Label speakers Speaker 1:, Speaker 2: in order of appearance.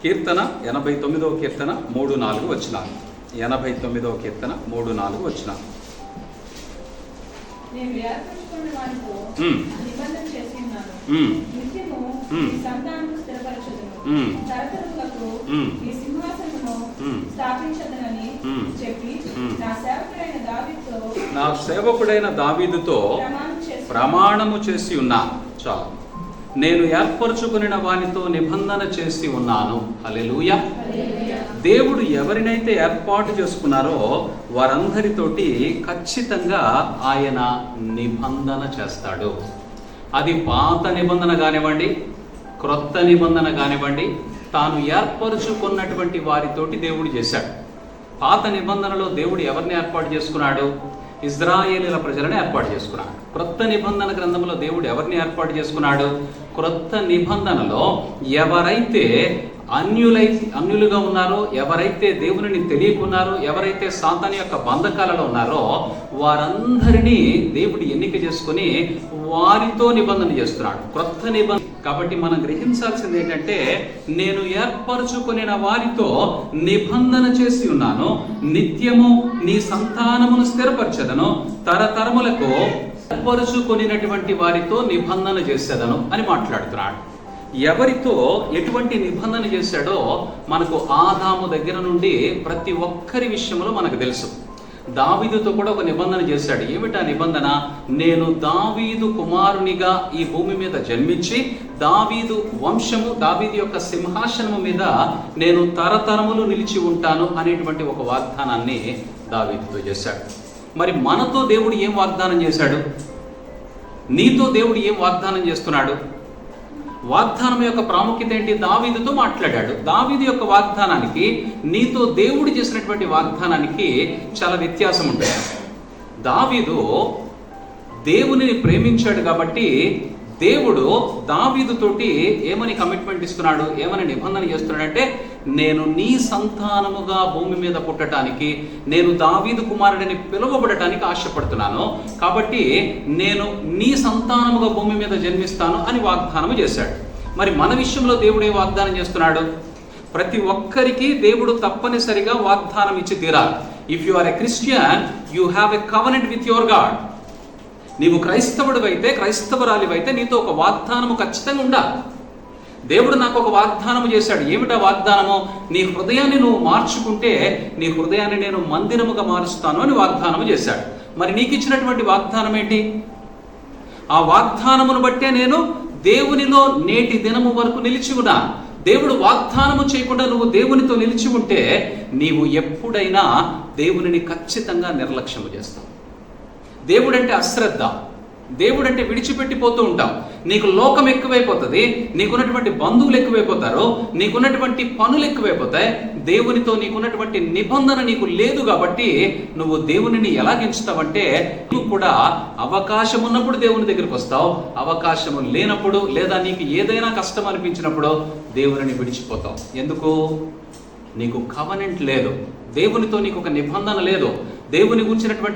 Speaker 1: కీర్తన 89వ కీర్తన 3-4 వచనాలు. 89వ కీర్తన 3-4 వచనాలు.
Speaker 2: నేను ఏర్పరచుకున్న వారితో నిబంధన చేసి ఉన్నాను. నిత్యము ఈ సంతానము స్థిరపరచుదును. తరతరములకు ఈ సింహాసనమును స్థాపించదనని చెప్పి నా సేవకుడైన దావీదుతో ప్రమాణము చేసి ఉన్నా. చాలు. నేను ఏర్పరచుకున్న వానితో నిబంధన చేసి ఉన్నాను. హల్లెలూయా. దేవుడు ఎవరినైతే ఏర్పాటు చేసుకున్నారో వారందరితోటి ఖచ్చితంగా ఆయన నిబంధన చేస్తాడు. అది పాత నిబంధన కానివ్వండి, క్రొత్త నిబంధన కానివ్వండి, తాను ఏర్పరచుకున్నటువంటి వారితోటి దేవుడు చేశాడు. పాత నిబంధనలో దేవుడు ఎవరిని ఏర్పాటు చేసుకున్నాడు? ఇజ్రాయేలీల ప్రజలను ఏర్పాటు చేసుకున్నాడు. క్రొత్త నిబంధన గ్రంథంలో దేవుడు ఎవరిని ఏర్పాటు చేసుకున్నాడు? క్రొత్త నిబంధనలో ఎవరైతే అన్యులుగా ఉన్నారో, ఎవరైతే దేవునిని తెలియకున్నారో, ఎవరైతే సాతాను యొక్క బంధకాలలో ఉన్నారో వారందరినీ దేవుడు ఎన్నిక చేసుకుని వారితో నిబంధన చేస్తున్నాడు. క్రొత్త నిబంధన. కాబట్టి మనం గ్రహించాల్సింది ఏంటంటే, నేను ఏర్పరచుకున్న వారితో నిబంధన చేసి ఉన్నాను. నిత్యము నీ సంతానమును స్థిరపరచదను. తరతరములకు ఏర్పరచుకున్నటువంటి వారితో నిబంధన చేసేదను అని మాట్లాడుతున్నాడు. ఎవరితో ఎటువంటి నిబంధన చేశాడో మనకు ఆదాము దగ్గర నుండి ప్రతి ఒక్కరి విషయంలో మనకు తెలుసు. దావీదుతో కూడా ఒక నిబంధన చేశాడు. ఏమిటా నిబంధన? నేను దావీదు కుమారునిగా ఈ భూమి మీద జన్మించి దావీదు వంశము, దావీదు యొక్క సింహాసనము మీద నేను తరతరములు నిలిచి ఉంటాను అనేటువంటి ఒక వాగ్దానాన్ని దావీదుతో చేశాడు. మరి మనతో దేవుడు ఏం వాగ్దానం చేశాడు? నీతో దేవుడు ఏం వాగ్దానం చేస్తున్నాడు? వాగ్దానం యొక్క ప్రాముఖ్యత ఏంటి? దావీదుతో మాట్లాడాడు. దావీదు యొక్క వాగ్దానానికి నీతో దేవుడు చేసినటువంటి వాగ్దానానికి చాలా వ్యత్యాసం ఉంటుంది. దావీదు దేవునిని ప్రేమించాడు కాబట్టి దేవుడు దావీదుతోటి ఏమని కమిట్మెంట్ ఇస్తున్నాడు, ఏమని నిబంధన చేస్తున్నాడంటే, నేను నీ సంతానముగా భూమి మీద పుట్టడానికి, నేను దావీదు కుమారుడిని పిలువబడటానికి ఆశపడుతున్నాను, కాబట్టి నేను నీ సంతానముగా భూమి మీద జన్మిస్తాను అని వాగ్దానం చేశాడు. మరి మన విషయంలో దేవుడు ఏ వాగ్దానం చేస్తున్నాడు? ప్రతి ఒక్కరికి దేవుడు తప్పనిసరిగా వాగ్దానం ఇచ్చి తీరాలి. If you are a Christian, you have a covenant with your God. నీవు క్రైస్తవుడు అయితే, క్రైస్తవరాలివైతే నీతో ఒక వాగ్దానము ఖచ్చితంగా ఉండాలి. దేవుడు నాకు ఒక వాగ్దానము చేశాడు. ఏమిటా వాగ్దానము? నీ హృదయాన్ని నువ్వు మార్చుకుంటే నీ హృదయాన్ని నేను మందిరముగా మారుస్తాను అని వాగ్దానము చేశాడు. మరి నీకు ఇచ్చినటువంటి వాగ్దానం ఏంటి? ఆ వాగ్దానమును బట్టే నేను దేవునిలో నేటి దినము వరకు నిలిచి ఉన్నా. దేవుడు వాగ్దానము చేయకుండా నువ్వు దేవునితో నిలిచి ఉంటే నీవు ఎప్పుడైనా దేవునిని ఖచ్చితంగా నిర్లక్ష్యము చేస్తావు. దేవుడంటే అశ్రద్ధ, దేవుడంటే విడిచిపెట్టిపోతూ ఉంటావు. నీకు లోకం ఎక్కువైపోతుంది, నీకున్నటువంటి బంధువులు ఎక్కువైపోతారు, నీకున్నటువంటి పనులు ఎక్కువైపోతాయి. దేవునితో నీకున్నటువంటి నిబంధన నీకు లేదు కాబట్టి నువ్వు దేవునిని ఎలా ఎంచుతావంటే, నువ్వు కూడా అవకాశం ఉన్నప్పుడు దేవుని దగ్గరికి వస్తావు, అవకాశము లేనప్పుడు లేదా నీకు ఏదైనా కష్టం అనిపించినప్పుడు దేవునిని విడిచిపోతావు. ఎందుకు? నీకు కవెనెంట్ లేదు, దేవునితో నీకు ఒక నిబంధన లేదు, దేవుని గురించినటువంటి